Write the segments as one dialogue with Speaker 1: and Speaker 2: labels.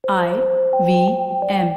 Speaker 1: IVM.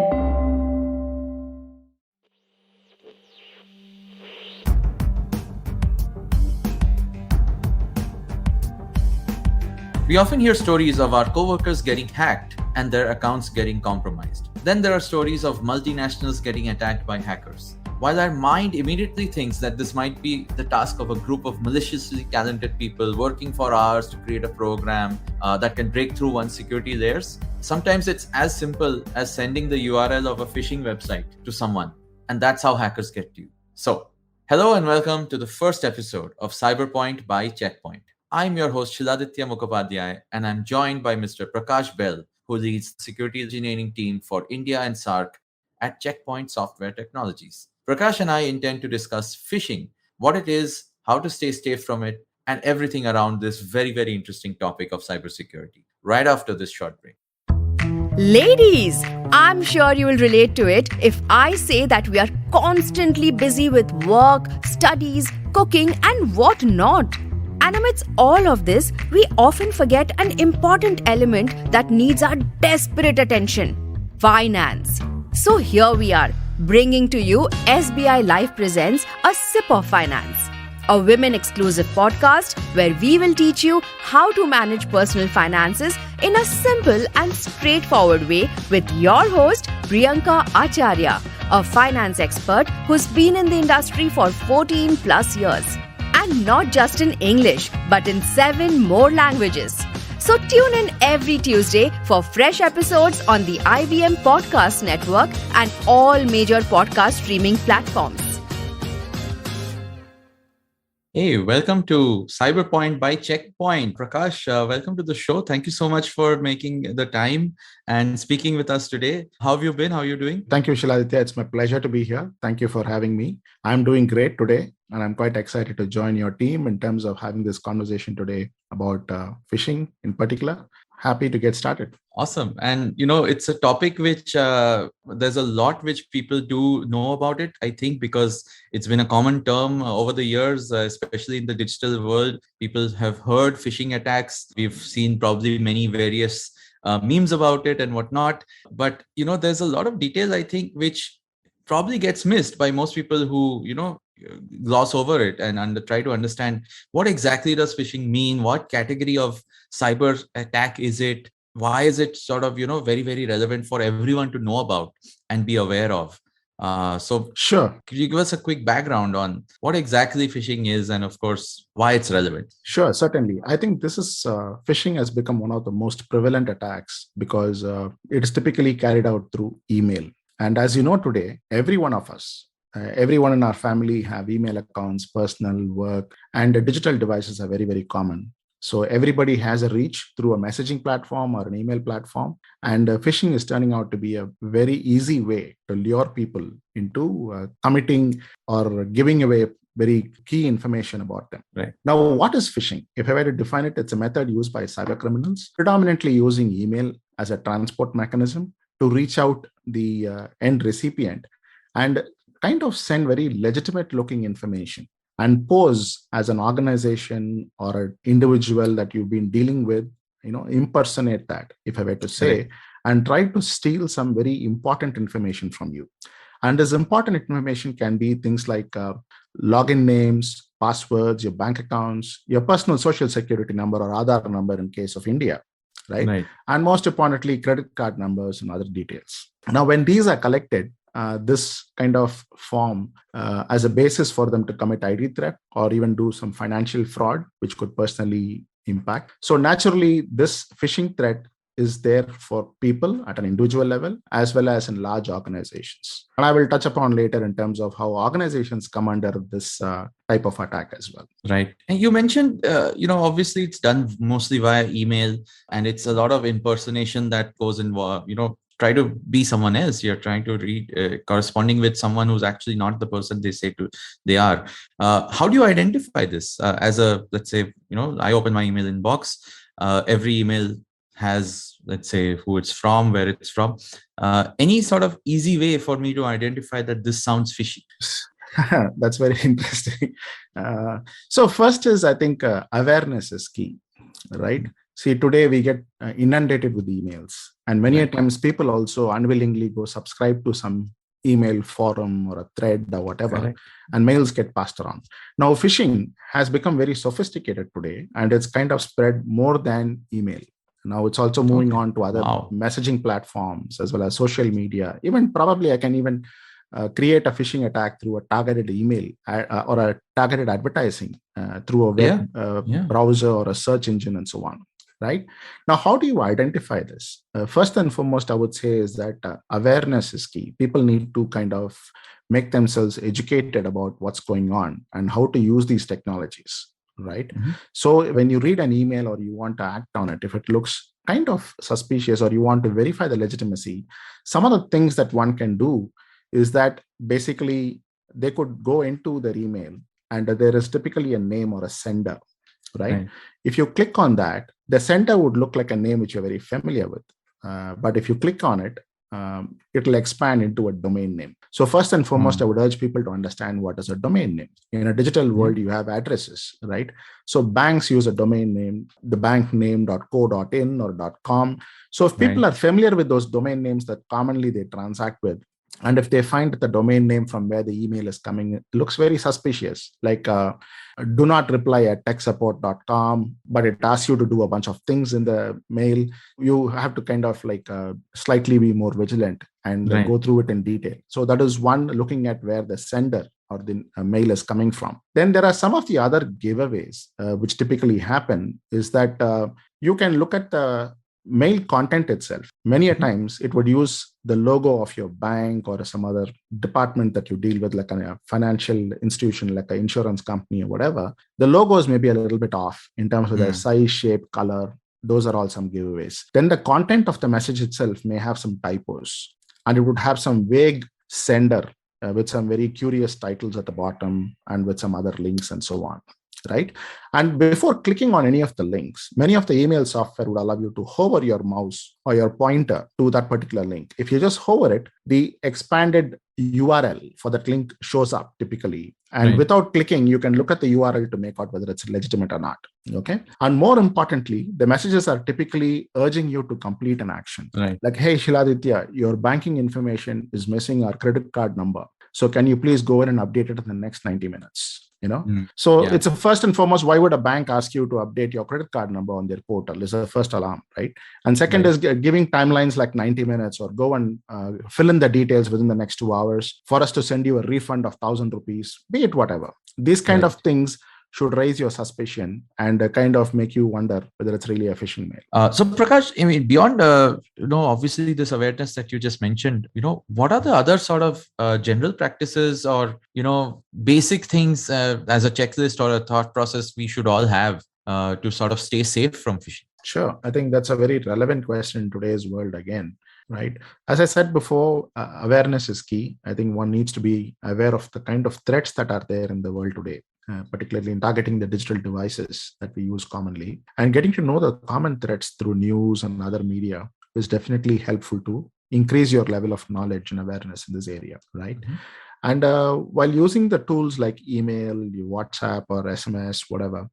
Speaker 2: We often hear stories of our coworkers getting hacked and their accounts getting compromised. Then there are stories of multinationals getting attacked by hackers. While our mind immediately thinks that this might be the task of a group of maliciously talented people working for hours to create a program that can break through one's security layers, sometimes it's as simple as sending the URL of a phishing website to someone, and that's how hackers get to you. So, hello and welcome to the first episode of Cyberpoint by Checkpoint. I'm your host Shiladitya Mukhopadhyay, and I'm joined by Mr. Prakash Bell, who leads the security engineering team for India and SAARC at Checkpoint Software Technologies. Prakash and I intend to discuss phishing, what it is, how to stay safe from it, and everything around this very, very interesting topic of cybersecurity, right after this short break.
Speaker 3: Ladies, I'm sure you will relate to it if I say that we are constantly busy with work, studies, cooking, and what not. And amidst all of this, we often forget an important element that needs our desperate attention: finance. So here we are, bringing to you SBI Life presents A Sip of Finance, a women-exclusive podcast where we will teach you how to manage personal finances in a simple and straightforward way with your host, Priyanka Acharya, a finance expert who's been in the industry for 14 plus years. And not just in English, but in 7 more languages. So tune in every Tuesday for fresh episodes on the IBM Podcast Network and all major podcast streaming platforms.
Speaker 2: Hey, welcome to Cyberpoint by Checkpoint. Prakash, welcome to the show. Thank you so much for making the time and speaking with us today. How have you been? How are you doing?
Speaker 4: Thank you, Shiladitya. It's my pleasure to be here. Thank you for having me. I'm doing great today, and I'm quite excited to join your team in terms of having this conversation today about phishing in particular. Happy to get started.
Speaker 2: Awesome. And, it's a topic which there's a lot which people do know about it, I think, because it's been a common term over the years, especially in the digital world. People have heard phishing attacks. We've seen probably many various memes about it and whatnot. But, there's a lot of detail, I think, which probably gets missed by most people who, gloss over it and try to understand what exactly does phishing mean, what category of cyber attack is it, why is it sort of, very, very relevant for everyone to know about and be aware of. So
Speaker 4: Sure.
Speaker 2: Could you give us a quick background on what exactly phishing is and, of course, why it's relevant?
Speaker 4: Sure, certainly. I think this is phishing has become one of the most prevalent attacks because it is typically carried out through email. And as you know today, every one of us, everyone in our family have email accounts, personal, work, and digital devices are very, very common. So everybody has a reach through a messaging platform or an email platform. And phishing is turning out to be a very easy way to lure people into committing or giving away very key information about them.
Speaker 2: Right.
Speaker 4: Now, what is phishing? If I were to define it, it's a method used by cyber criminals, predominantly using email as a transport mechanism to reach out the end recipient and kind of send very legitimate looking information and pose as an organization or an individual that you've been dealing with, impersonate that, if I were to say,
Speaker 2: Right.
Speaker 4: and try to steal some very important information from you. And this important information can be things like login names, passwords, your bank accounts, your personal social security number or Aadhaar number in case of India, right? And most importantly, credit card numbers and other details. Now, when these are collected, this kind of form as a basis for them to commit ID theft or even do some financial fraud, which could personally impact. So naturally, this phishing threat is there for people at an individual level as well as in large organizations. And I will touch upon later in terms of how organizations come under this type of attack as well.
Speaker 2: Right. And you mentioned, obviously it's done mostly via email and it's a lot of impersonation that goes involved, try to be someone else. You're trying to read corresponding with someone who's actually not the person they say they are. How do you identify this as let's say, I open my email inbox. Every email has, let's say, who it's from, where it's from. Any sort of easy way for me to identify that this sounds fishy?
Speaker 4: That's very interesting. So first is, I think, awareness is key, right? See, today we get inundated with emails, and many
Speaker 2: Right.
Speaker 4: times people also unwillingly go subscribe to some email forum or a thread or whatever,
Speaker 2: Correct.
Speaker 4: and mails get passed around. Now, phishing has become very sophisticated today, and it's kind of spread more than email. Now it's also moving
Speaker 2: Okay.
Speaker 4: on to other
Speaker 2: Wow.
Speaker 4: messaging platforms as well as social media. Even probably I can even create a phishing attack through a targeted email or a targeted advertising through a web
Speaker 2: Yeah.
Speaker 4: browser or a search engine and so on. Right now, how do you identify this? First and foremost, I would say is that awareness is key. People need to kind of make themselves educated about what's going on and how to use these technologies. Right.
Speaker 2: Mhm.
Speaker 4: So when you read an email or you want to act on it, if it looks kind of suspicious or you want to verify the legitimacy, some of the things that one can do is that basically they could go into their email and there is typically a name or a sender, right? If you click on that, the sender would look like a name which you're very familiar with. But if you click on it, it'll expand into a domain name. So first and foremost, I would urge people to understand what is a domain name. In a digital world, you have addresses, right? So banks use a domain name, the bank name.co.in or .com. So if people are familiar with those domain names that commonly they transact with, and if they find that the domain name from where the email is coming it looks very suspicious, like do not reply at techsupport.com, but it asks you to do a bunch of things in the mail, you have to kind of like slightly be more vigilant and go through it in detail. So that is one, looking at where the sender or the mail is coming from. Then there are some of the other giveaways which typically happen is that you can look at the mail content itself. Many a times it would use the logo of your bank or some other department that you deal with, like a financial institution, like an insurance company or whatever. The logos may be a little bit off in terms of their size, shape, color. Those are all some giveaways. Then the content of the message itself may have some typos, and it would have some vague sender with some very curious titles at the bottom and with some other links and so on. Right. And before clicking on any of the links, many of the email software would allow you to hover your mouse or your pointer to that particular link. If you just hover it, the expanded URL for that link shows up typically. And without clicking, you can look at the URL to make out whether it's legitimate or not. Okay. And more importantly, the messages are typically urging you to complete an action. Like, hey, Shiladitya, your banking information is missing our credit card number. So can you please go in and update it in the next 90 minutes? So it's a first and foremost, why would a bank ask you to update your credit card number on their portal? Is the first alarm, right? And second is giving timelines like 90 minutes or go and fill in the details within the next 2 hours for us to send you a refund of 1,000 rupees, be it whatever. These kind of things should raise your suspicion and kind of make you wonder whether it's really a phishing mail.
Speaker 2: So Prakash, I mean, beyond, obviously this awareness that you just mentioned, what are the other sort of general practices or, basic things as a checklist or a thought process we should all have to sort of stay safe from phishing?
Speaker 4: Sure. I think that's a very relevant question in today's world again, right? As I said before, awareness is key. I think one needs to be aware of the kind of threats that are there in the world today. Particularly in targeting the digital devices that we use commonly, and getting to know the common threats through news and other media is definitely helpful to increase your level of knowledge and awareness in this area, right? And while using the tools like email, WhatsApp or SMS, whatever,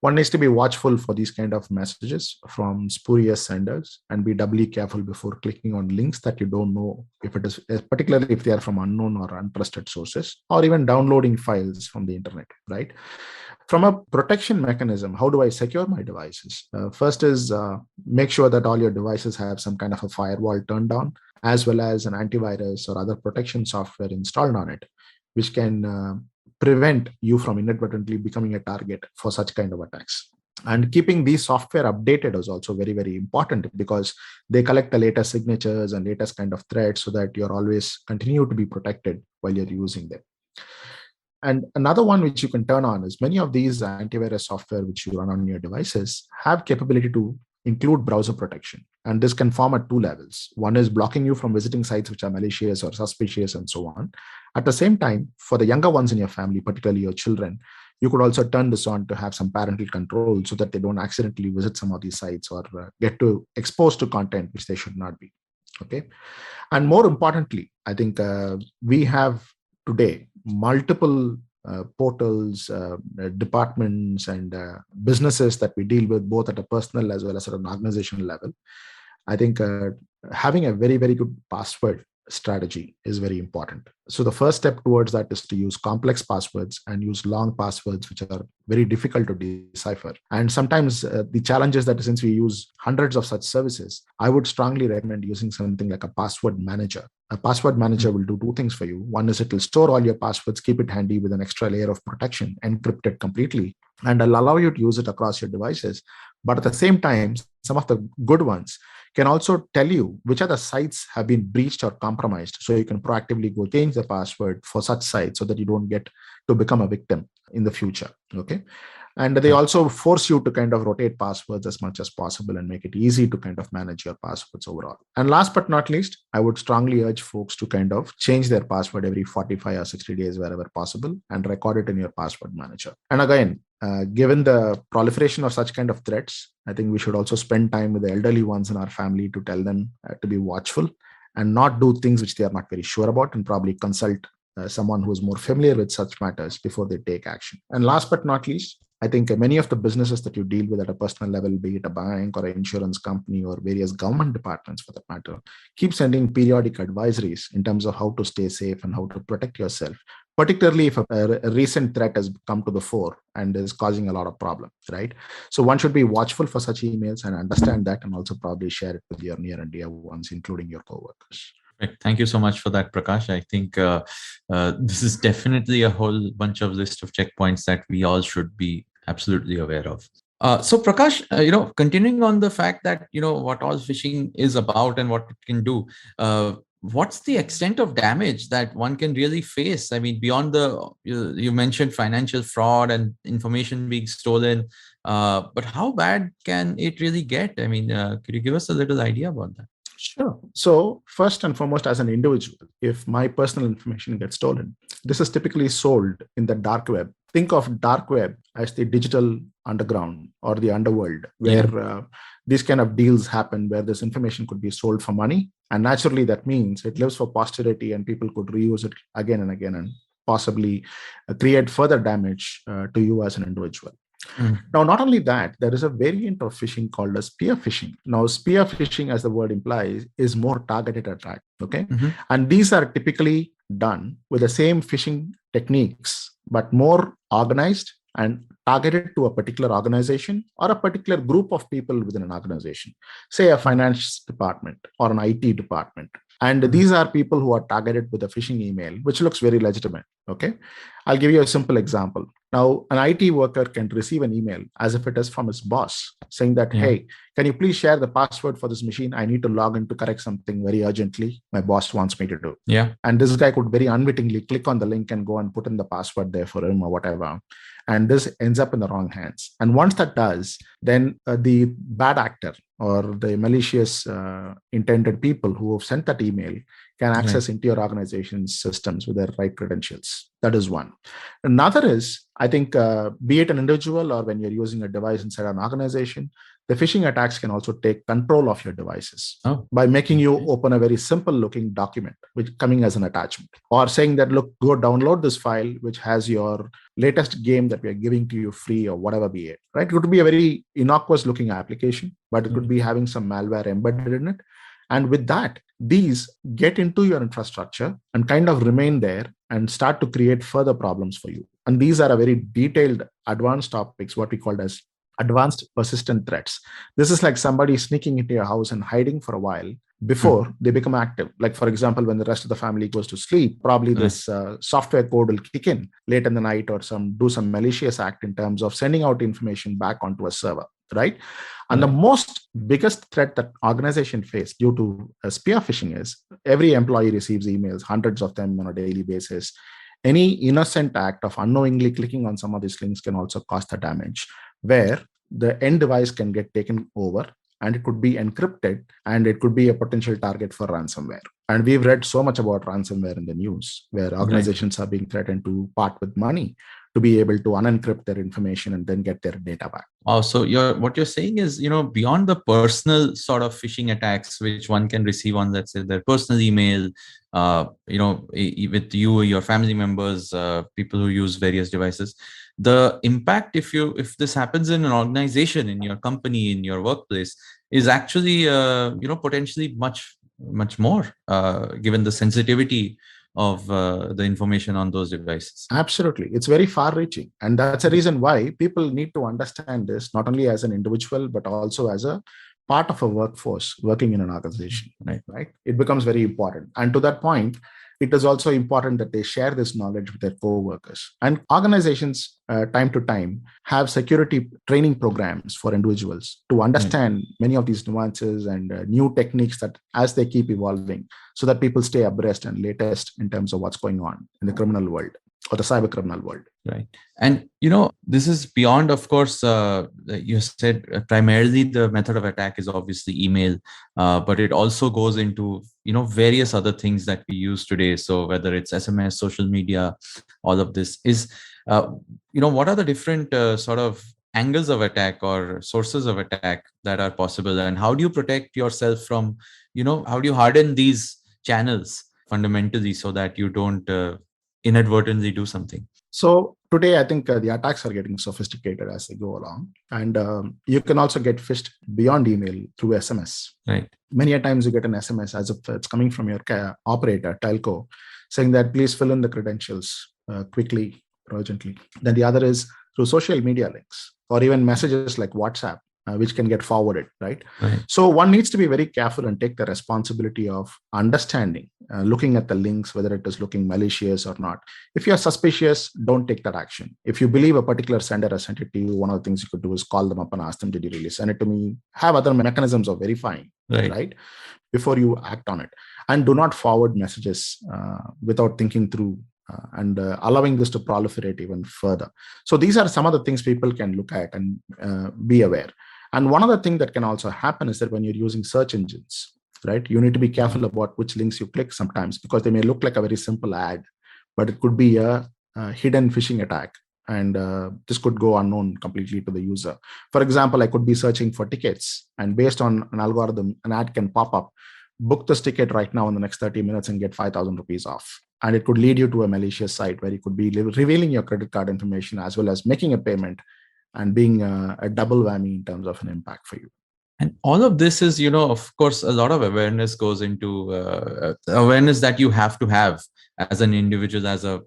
Speaker 4: one needs to be watchful for these kind of messages from spurious senders and be doubly careful before clicking on links that you don't know if it is, particularly if they are from unknown or untrusted sources, or even downloading files from the internet, right? From a protection mechanism, how do I secure my devices? First is make sure that all your devices have some kind of a firewall turned on, as well as an antivirus or other protection software installed on it, which can prevent you from inadvertently becoming a target for such kind of attacks. And keeping these software updated is also very, very important because they collect the latest signatures and latest kind of threats so that you're always continue to be protected while you're using them. And another one which you can turn on is many of these antivirus software which you run on your devices have capability to include browser protection. And this can form at two levels. One is blocking you from visiting sites which are malicious or suspicious and so on. At the same time, for the younger ones in your family, particularly your children, you could also turn this on to have some parental control so that they don't accidentally visit some of these sites or get to exposed to content which they should not be. Okay. And more importantly, I think we have today multiple portals, departments, and businesses that we deal with, both at a personal as well as at an organizational level, I think having a very, very good password strategy is very important. So the first step towards that is to use complex passwords and use long passwords, which are very difficult to decipher. And sometimes the challenge is that since we use hundreds of such services, I would strongly recommend using something like a password manager. A password manager will do two things for you. One is it will store all your passwords, keep it handy with an extra layer of protection, encrypt it completely, and will allow you to use it across your devices. But at the same time, some of the good ones can also tell you which other sites have been breached or compromised. So you can proactively go change the password for such sites so that you don't get to become a victim in the future. Okay. And they also force you to kind of rotate passwords as much as possible and make it easy to kind of manage your passwords overall. And last but not least, I would strongly urge folks to kind of change their password every 45 or 60 days wherever possible and record it in your password manager. And again, given the proliferation of such kind of threats, I think we should also spend time with the elderly ones in our family to tell them to be watchful and not do things which they are not very sure about, and probably consult someone who is more familiar with such matters before they take action. And last but not least, I think many of the businesses that you deal with at a personal level, be it a bank or an insurance company or various government departments for that matter, keep sending periodic advisories in terms of how to stay safe and how to protect yourself, particularly if a recent threat has come to the fore and is causing a lot of problems, right? So one should be watchful for such emails and understand that, and also probably share it with your near and dear ones, including your coworkers.
Speaker 2: Right. Thank you so much for that, Prakash. I think this is definitely a whole bunch of list of checkpoints that we all should be absolutely aware of. So Prakash, continuing on the fact that, what all phishing is about and what it can do, what's the extent of damage that one can really face? I mean, beyond you mentioned financial fraud and information being stolen, but how bad can it really get? I mean, could you give us a little idea about that?
Speaker 4: Sure. So first and foremost, as an individual, if my personal information gets stolen, this is typically sold in the dark web. Think of dark web as the digital underground or the underworld, where these kind of deals happen, where this information could be sold for money. And naturally, that means it lives for posterity and people could reuse it again and again and possibly create further damage to you as an individual. Now, not only that, there is a variant of phishing called as spear phishing. Now, spear phishing, as the word implies, is more targeted attack. Okay. And these are typically done with the same phishing techniques, but more organized and targeted to a particular organization or a particular group of people within an organization, say a finance department or an IT department. And these are people who are targeted with a phishing email, which looks very legitimate. Okay. I'll give you a simple example. Now, an IT worker can receive an email as if it is from his boss saying that, hey, can you please share the password for this machine? I need to log in to correct something very urgently. My boss wants me to do. And this guy could very unwittingly click on the link and go and put in the password there for him or whatever. And this ends up in the wrong hands. And once that does, then the bad actor or the malicious intended people who have sent that email can access into your organization's systems with their right credentials. That is one. Another is, I think, be it an individual or when you're using a device inside an organization, the phishing attacks can also take control of your devices by making you open a very simple looking document, which coming as an attachment, or saying that, look, go download this file, which has your latest game that we are giving to you free or whatever be it, right? It could be a very innocuous looking application, but it could be having some malware embedded in it. And with that, these get into your infrastructure and kind of remain there and start to create further problems for you. And these are a very detailed, advanced topics, what we call as advanced persistent threats. This is like somebody sneaking into your house and hiding for a while before they become active. Like, for example, when the rest of the family goes to sleep, probably this software code will kick in late in the night or do some malicious act in terms of sending out information back onto a server, right? And the most biggest threat that organization face due to spear phishing is every employee receives emails, hundreds of them on a daily basis. Any innocent act of unknowingly clicking on some of these links can also cause the damage, where the end device can get taken over and it could be encrypted and it could be a potential target for ransomware. And we've read so much about ransomware in the news, where organizations are being threatened to part with money to be able to unencrypt their information and then get their data back.
Speaker 2: Oh, so what you're saying is, beyond the personal sort of phishing attacks, which one can receive on, let's say, their personal email, with you, your family members, people who use various devices, the impact, if this happens in an organization, in your company, in your workplace, is actually, potentially much more, given the sensitivity of the information on those devices.
Speaker 4: Absolutely. It's very far reaching. And that's a reason why people need to understand this, not only as an individual, but also as a part of a workforce working in an organization, right? It becomes very important. And to that point, it is also important that they share this knowledge with their co-workers. And organizations, time to time, have security training programs for individuals to understand many of these nuances and new techniques that as they keep evolving, so that people stay abreast and latest in terms of what's going on in the criminal world or the cyber criminal world.
Speaker 2: Right. And, this is beyond, of course, you said primarily the method of attack is obviously email, but it also goes into, various other things that we use today. So whether it's SMS, social media, all of this is, what are the different sort of angles of attack or sources of attack that are possible? And how do you protect yourself from, how do you harden these channels fundamentally so that you don't inadvertently do something?
Speaker 4: So today, I think the attacks are getting sophisticated as they go along. And you can also get phished beyond email through SMS.
Speaker 2: Right.
Speaker 4: Many a times you get an SMS as if it's coming from your operator, telco, saying that please fill in the credentials quickly, urgently. Then the other is through social media links or even messages like WhatsApp, which can get forwarded, right? So one needs to be very careful and take the responsibility of understanding, looking at the links, whether it is looking malicious or not. If you're suspicious, don't take that action. If you believe a particular sender has sent it to you, one of the things you could do is call them up and ask them, did you really send it to me? Have other mechanisms of verifying, right? Before you act on it. And do not forward messages without thinking through and allowing this to proliferate even further. So these are some of the things people can look at and be aware. And one other thing that can also happen is that when you're using search engines, right, you need to be careful about which links you click sometimes, because they may look like a very simple ad, but it could be a hidden phishing attack. And this could go unknown completely to the user. For example, I could be searching for tickets, and based on an algorithm, an ad can pop up, book this ticket right now in the next 30 minutes and get 5,000 rupees off. And it could lead you to a malicious site where you could be revealing your credit card information as well as making a payment, and being a double whammy in terms of an impact for you.
Speaker 2: And all of this is, of course, a lot of awareness goes into awareness that you have to have as an individual, as a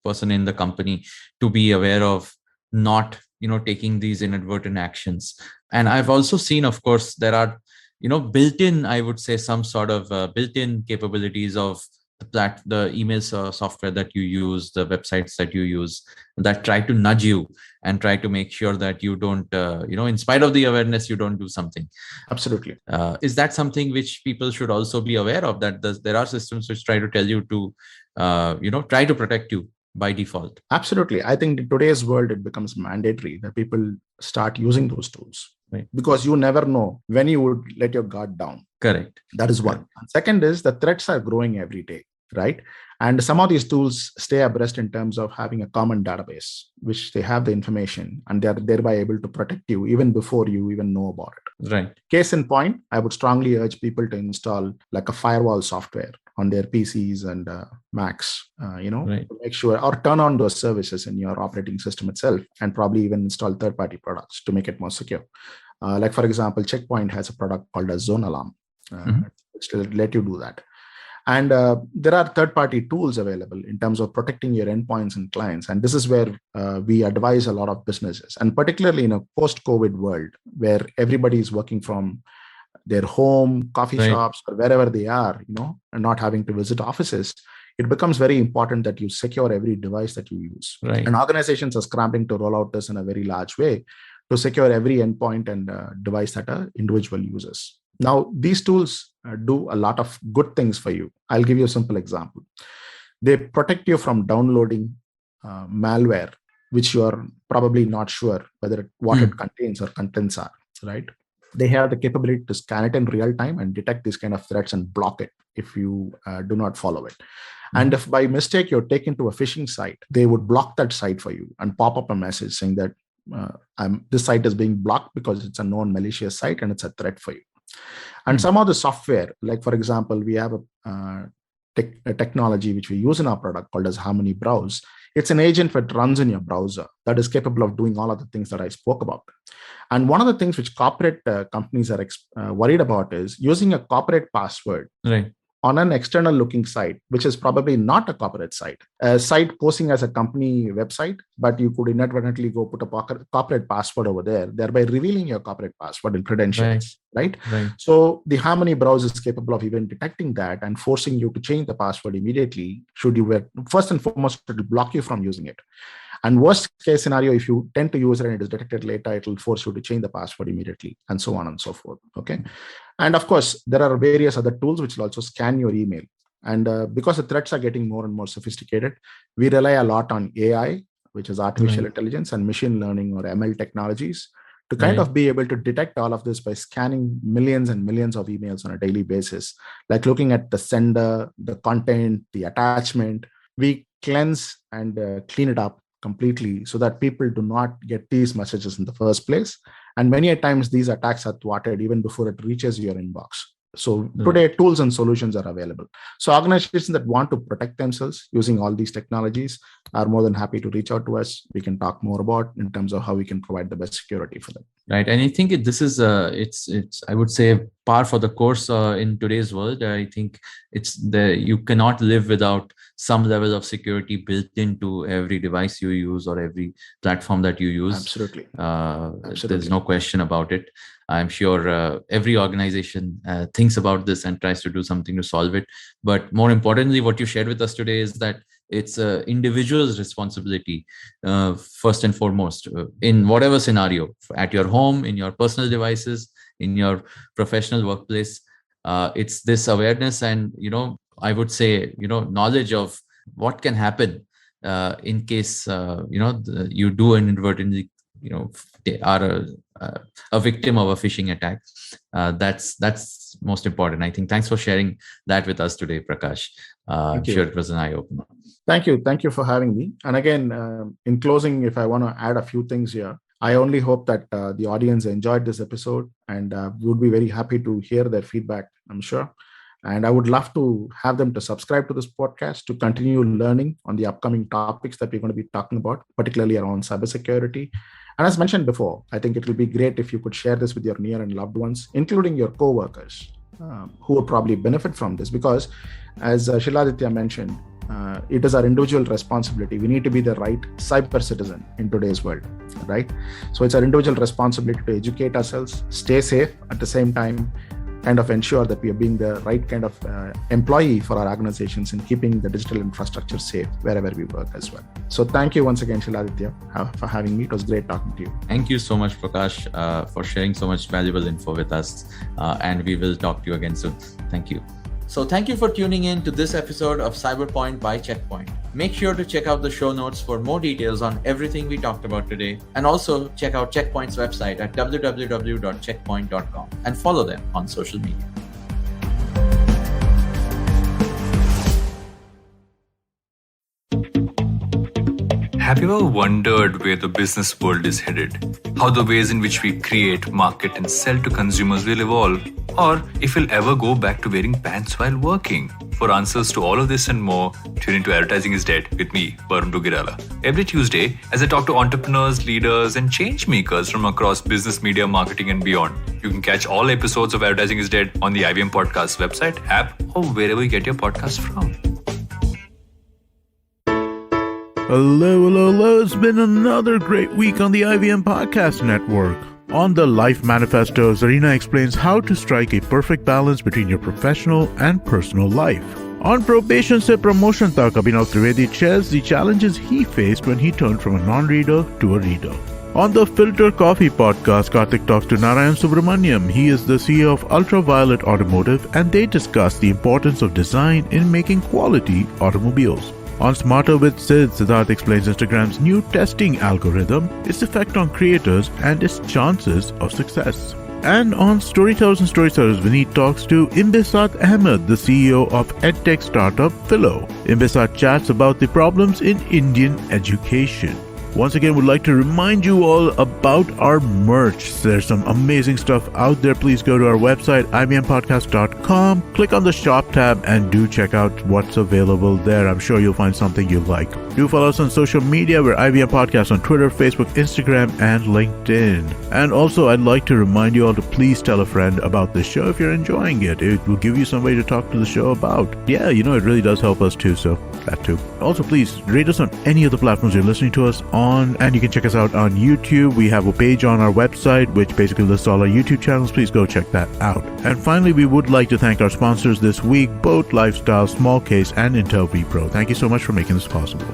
Speaker 2: person in the company, to be aware of not taking these inadvertent actions. And I've also seen, of course, there are built-in, I would say, some sort of built-in capabilities of the email software that you use, the websites that you use, that try to nudge you and try to make sure that you don't, in spite of the awareness, you don't do something.
Speaker 4: Absolutely.
Speaker 2: Is that something which people should also be aware of, that there are systems which try to tell you to, try to protect you by default?
Speaker 4: Absolutely. I think in today's world, it becomes mandatory that people start using those tools. Right. Because you never know when you would let your guard down.
Speaker 2: Correct.
Speaker 4: That is one. And second is the threats are growing every day, right? And some of these tools stay abreast in terms of having a common database, which they have the information and they are thereby able to protect you even before you even know about it.
Speaker 2: Right.
Speaker 4: Case in point, I would strongly urge people to install like a firewall software on their PCs and Macs, to make sure, or turn on those services in your operating system itself, and probably even install third-party products to make it more secure. Like, for example, Checkpoint has a product called a Zone Alarm, which will let you do that. And there are third-party tools available in terms of protecting your endpoints and clients. And this is where we advise a lot of businesses, and particularly in a post-COVID world where everybody is working from their home, coffee shops, or wherever they are, and not having to visit offices. It becomes very important that you secure every device that you use.
Speaker 2: Right.
Speaker 4: And organizations are scrambling to roll out this in a very large way to secure every endpoint and device that an individual uses. Now, these tools do a lot of good things for you. I'll give you a simple example. They protect you from downloading malware, which you are probably not sure whether what it contains or contents are, right? They have the capability to scan it in real time and detect these kind of threats and block it. if you do not follow it. And if by mistake you're taken to a phishing site, they would block that site for you and pop up a message saying that this site is being blocked because it's a known malicious site and it's a threat for you. And some of the software, like for example, we have a technology which we use in our product called as Harmony Browse. It's an agent that runs in your browser that is capable of doing all of the things that I spoke about. And one of the things which corporate companies are worried about is using a corporate password on an external looking site, which is probably not a corporate site, a site posing as a company website, but you could inadvertently go put a corporate password over there, thereby revealing your corporate password and credentials, right? So the Harmony Browser is capable of even detecting that and forcing you to change the password immediately. First and foremost, it will block you from using it. And worst case scenario, if you tend to use it and it is detected later, it will force you to change the password immediately, and so on and so forth. Okay. And of course, there are various other tools which will also scan your email. And because the threats are getting more and more sophisticated, we rely a lot on AI, which is artificial intelligence, and machine learning or ML technologies to kind of be able to detect all of this by scanning millions and millions of emails on a daily basis, like looking at the sender, the content, the attachment. We cleanse and clean it up completely so that people do not get these messages in the first place. And many a times these attacks are thwarted even before it reaches your inbox. So today tools and solutions are available. So organizations that want to protect themselves using all these technologies are more than happy to reach out to us. We can talk more about in terms of how we can provide the best security for them.
Speaker 2: Right. And I think this is, it's I would say, par for the course in today's world. I think you cannot live without some level of security built into every device you use or every platform that you use.
Speaker 4: Absolutely.
Speaker 2: There's no question about it. I'm sure every organization thinks about this and tries to do something to solve it. But more importantly, what you shared with us today is that it's an individual's responsibility, first and foremost, in whatever scenario, at your home, in your personal devices, in your professional workplace. It's this awareness and, I would say, knowledge of what can happen in case, you do inadvertently, are a victim of a phishing attack. That's most important. I think thanks for sharing that with us today, Prakash. I'm sure it was an eye-opener.
Speaker 4: Thank you for having me. And again, in closing, if I want to add a few things here, I only hope that the audience enjoyed this episode and would be very happy to hear their feedback, I'm sure. And I would love to have them to subscribe to this podcast to continue learning on the upcoming topics that we're going to be talking about, particularly around cybersecurity. And as mentioned before, I think it will be great if you could share this with your near and loved ones, including your co-workers, who would probably benefit from this. Because as Shiladitya mentioned, it is our individual responsibility. We need to be the right cyber citizen in today's world, right? So it's our individual responsibility to educate ourselves, stay safe at the same time, kind of ensure that we are being the right kind of employee for our organizations and keeping the digital infrastructure safe wherever we work as well. So thank you once again, Shiladitya, for having me. It was great talking to you.
Speaker 2: Thank you so much, Prakash, for sharing so much valuable info with us. And we will talk to you again soon. Thank you. So thank you for tuning in to this episode of CyberPoint by Checkpoint. Make sure to check out the show notes for more details on everything we talked about today. And also check out Checkpoint's website at www.checkpoint.com and follow them on social media.
Speaker 1: Have you ever wondered where the business world is headed? How the ways in which we create, market, and sell to consumers will evolve? Or if we'll ever go back to wearing pants while working? For answers to all of this and more, tune into Advertising is Dead with me, Varun Dugirala. Every Tuesday, as I talk to entrepreneurs, leaders, and change makers from across business, media, marketing, and beyond. You can catch all episodes of Advertising is Dead on the IVM Podcast website, app, or wherever you get your podcasts from.
Speaker 5: Hello. It's been another great week on the IVM Podcast Network. On the Life Manifesto, Zarina explains how to strike a perfect balance between your professional and personal life. On Probation Se Promotion Tak, Abhinav Trivedi shares the challenges he faced when he turned from a non-reader to a reader. On the Filter Coffee podcast, Karthik talks to Narayan Subramaniam. He is the CEO of Ultraviolet Automotive, and they discuss the importance of design in making quality automobiles. On Smarter with Sid, Siddharth explains Instagram's new testing algorithm, its effect on creators, and its chances of success. And on Storytellers and Storytellers, Vineet talks to Imbisat Ahmed, the CEO of EdTech startup Philo. Imbisat chats about the problems in Indian education. Once again, would like to remind you all about our merch. There's some amazing stuff out there. Please go to our website, ivmpodcast.com, click on the shop tab, and do check out what's available there. I'm sure you'll find something you like. Do follow us on social media. We're IVM Podcast on Twitter, Facebook, Instagram, and LinkedIn. And also, I'd like to remind you all to please tell a friend about this show if you're enjoying it. It will give you somebody to talk to the show about. Yeah, it really does help us too, so that too. Also, please rate us on any of the platforms you're listening to us on, and you can check us out on YouTube. We have a page on our website which basically lists all our YouTube channels. Please go check that out. And finally, we would like to thank our sponsors this week, Boat Lifestyle, Small Case, and Intel vPro. Thank you so much for making this possible.